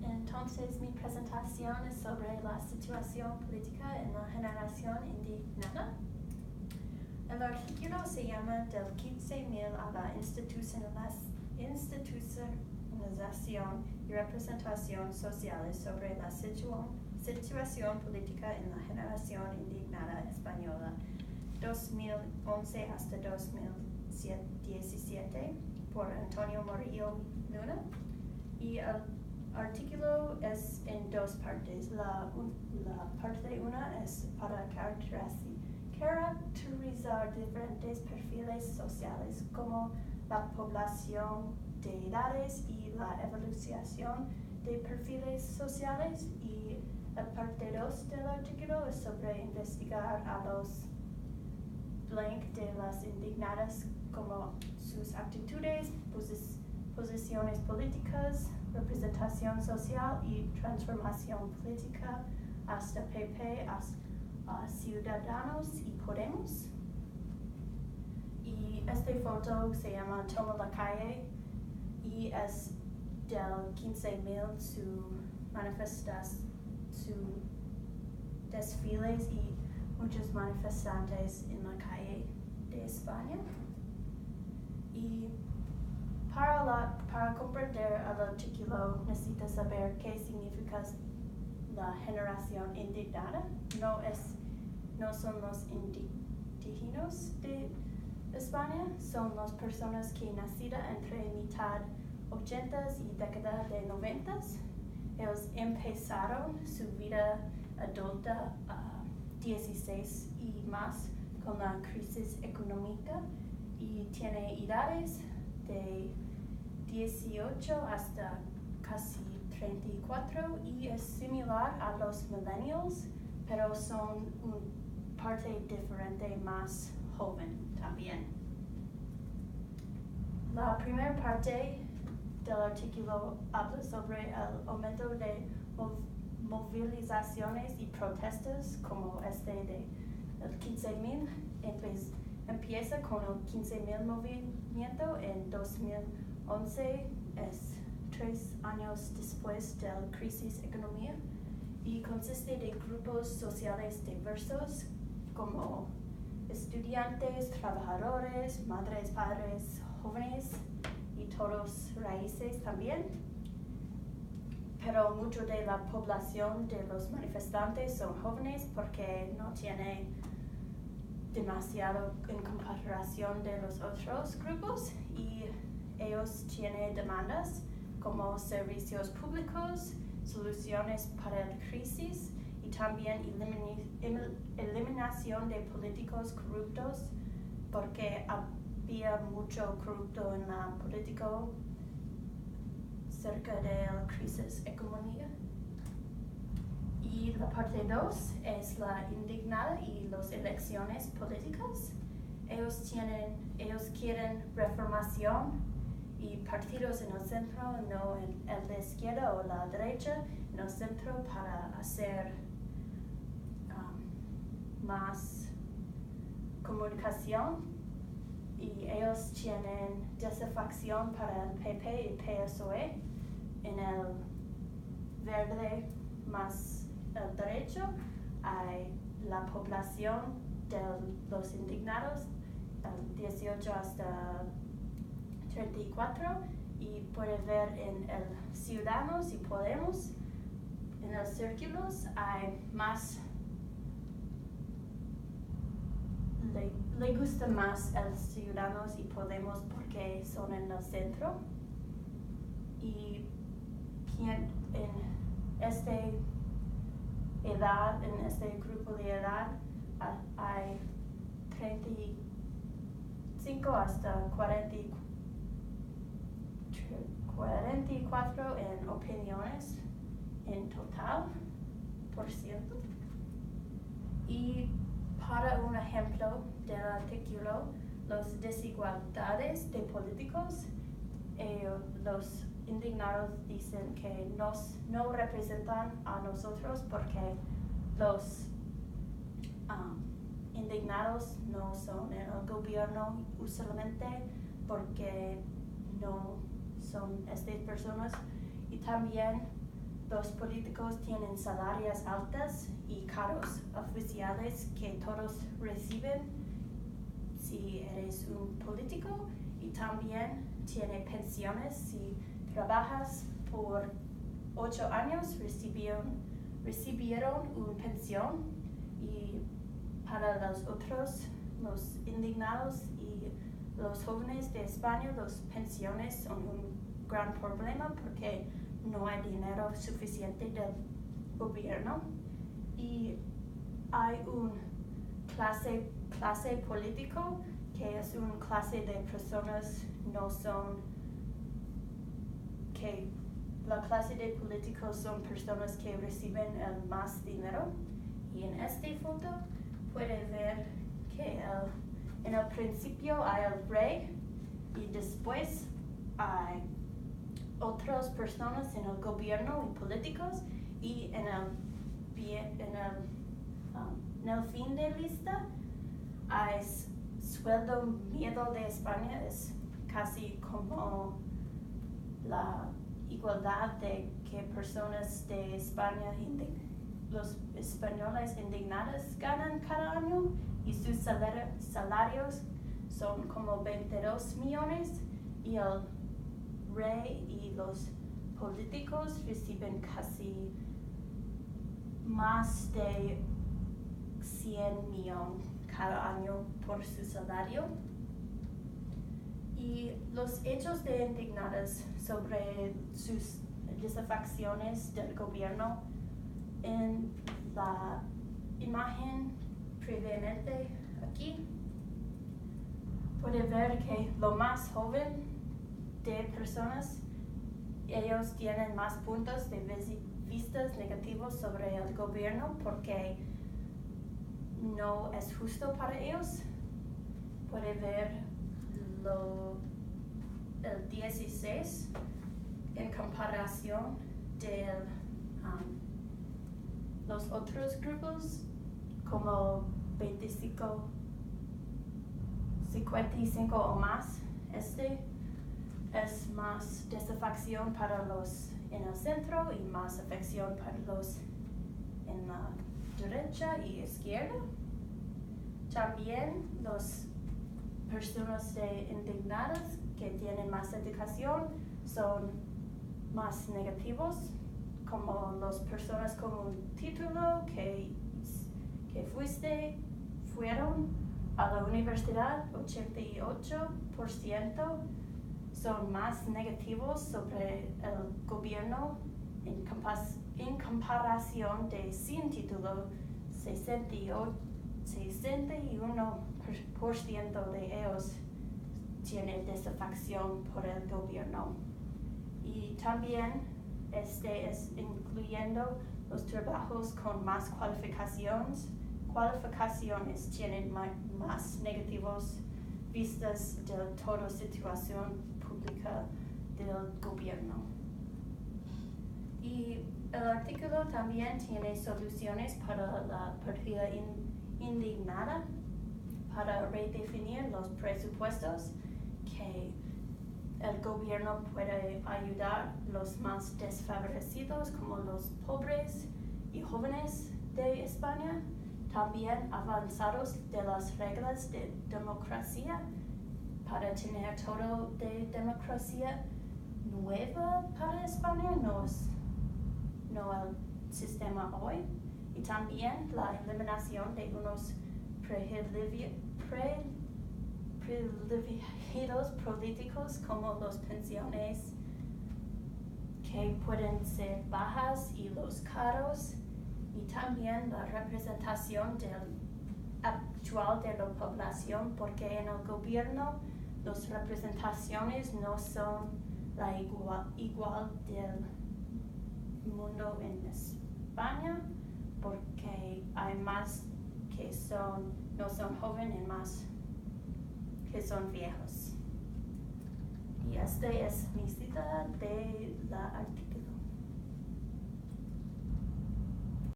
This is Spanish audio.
Entonces, mi presentación es sobre la situación política en la generación indignada. El artículo se llama Del 15.000 a la institucionalización y representación sociales sobre la situación política en la generación indignada española, 2011 hasta 2017, por Antonio Murillo Luna. Y el artículo es en dos partes. La parte 1 es para caracterizar diferentes perfiles sociales como la población de edades y la evolución de perfiles sociales, y la parte 2 del artículo es sobre investigar a los blank de las indignadas como sus actitudes, posiciones políticas, representación social y transformación política hasta PP, a Ciudadanos y Podemos. Y esta foto se llama Toma la Calle y es del 15.000, su desfiles y muchos manifestantes en la calle de España. Y para comprender el artículo necesitas saber qué significa la generación indignada. No son los indígenas de España, son las personas que nacieron entre mitad 80s y década de 90s. Ellos empezaron su vida adulta a 16 y más con la crisis económica, y tiene edades de 18 hasta casi 34, y es similar a los millennials, pero son una parte diferente, más joven también. La primera parte del artículo habla sobre el aumento de movilizaciones y protestas como este de el 15.000. Empieza con el 15.000 movimiento en 2011, es 3 años después de la crisis económica, y consiste de grupos sociales diversos como estudiantes, trabajadores, madres, padres, jóvenes y todos raíces también. Pero mucho de la población de los manifestantes son jóvenes porque no tiene demasiado en comparación de los otros grupos, y ellos tienen demandas como servicios públicos, soluciones para la crisis y también eliminación de políticos corruptos, porque había mucho corrupto en la política cerca de la crisis económica. Y la parte 2 es la indignada y las elecciones políticas. Ellos quieren reformación y partidos en el centro, no el de la izquierda o la derecha, en el centro, para hacer más comunicación. Y ellos tienen desafección para el PP y PSOE. En el verde más el derecho hay la población de los indignados, el 18 hasta 34, y puede ver en el Ciudadanos y Podemos, en los círculos hay más, le gusta más el Ciudadanos y Podemos porque son en el centro, y en este grupo de edad hay 35 hasta 44 en opiniones en total, por cierto. Y para un ejemplo del artículo, las desigualdades de políticos, los indignados dicen que no representan a nosotros porque los indignados no son en el gobierno usualmente, porque no son estas personas, y también los políticos tienen salarios altos y cargos oficiales que todos reciben si eres un político, y también tiene pensiones. Si trabajas por 8 años recibieron una pensión, y para los otros, los indignados y los jóvenes de España, las pensiones son un gran problema porque no hay dinero suficiente del gobierno, y hay un clase político que es una clase de personas la clase de políticos son personas que reciben el más dinero. Y en esta foto puede ver que en el principio hay el rey, y después hay otras personas en el gobierno y políticos, y en el fin de lista hay sueldo mínimo de España. Es casi como la igualdad de que personas de España, los españoles indignados, ganan cada año, y sus salarios son como 22 millones, y el rey y los políticos reciben casi más de 100 millones cada año por su salario. Y los hechos de indignadas sobre sus desafecciones del gobierno, en la imagen previamente aquí puede ver que lo más joven de personas, ellos tienen más puntos de vistas negativos sobre el gobierno porque no es justo para ellos. Puede ver el 16 en comparación de los otros grupos, como 55 o más. Este es más desafección para los en el centro y más afección para los en la derecha y izquierda. También las personas indignadas que tienen más educación son más negativos, como las personas con un título que fueron a la universidad. 88% son más negativos sobre el gobierno en comparación de sin título. 61% de ellos tienen desafección por el gobierno. Y también es incluyendo los trabajos con más cualificaciones tienen más negativos vistas de toda situación pública del gobierno. Y el artículo también tiene soluciones para la partida indignada, para redefinir los presupuestos, que el gobierno puede ayudar a los más desfavorecidos, como los pobres y jóvenes de España. También avanzados de las reglas de democracia para tener todo de democracia nueva para España, no el sistema hoy. Y también la eliminación de unos privilegios políticos, como las pensiones que pueden ser bajas y los caros, y también la representación actual de la población, porque en el gobierno las representaciones no son la igual del mundo en España, porque hay más que no son jóvenes y más que son viejos. Y esta es mi cita de la artículo.